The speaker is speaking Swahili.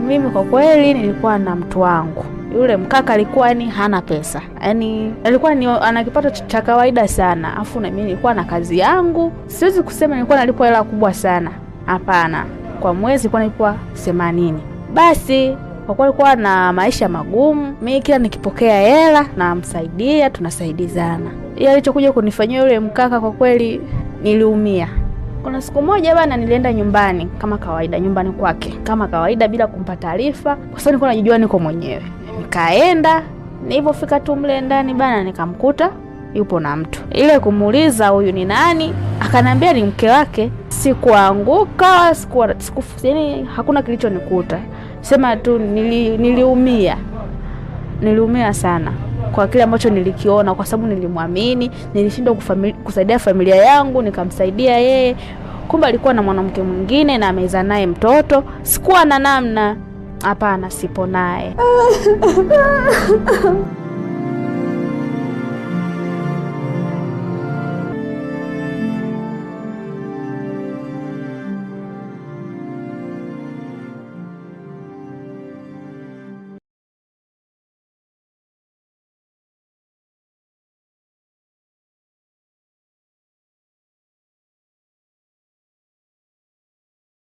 Mimi kwa kweli nilikuwa na mtu wangu. Yule mkaka alikuwa hana pesa. Yaani alikuwa ana kipato cha kawaida sana. Afu na mimi nilikuwa na kazi yangu. Siwezi kusema nilikuwa nalipwa hela kubwa sana. Hapana. Kwa mwezi nilikuwa nalipwa 80. Basi kwa kuwa alikuwa na maisha magumu, mimi kila nikipokea hela namsaidia, tunasaidizana. Yeye alichokuja kunifanyia yule mkaka kwa kweli niliumia. Kuna siku moja bana nilienda nyumbani kama kawaida, nyumbani kwake kama kawaida bila kumpa taarifa, kwa sababu nilikuwa najijua niko mwenyewe. Nikaenda, nilipofika tu mle ndani bana nikamkuta yupo na mtu. Ile kumuuliza huyu ni nani, akaniambia ni mke wake. Sikuanguka, yaani hakuna kilichonikuta. Sema tu niliumia. Niliumia sana kwa kile ambacho nilikiona, kwa sababu nilimwamini, nilishindwa kusaidia familia yangu, nikamsaidia yeye. Kumbe alikuwa na mwanamke mwingine na amezaa naye mtoto. Sikuwa na namna. Hapana, sipo naye.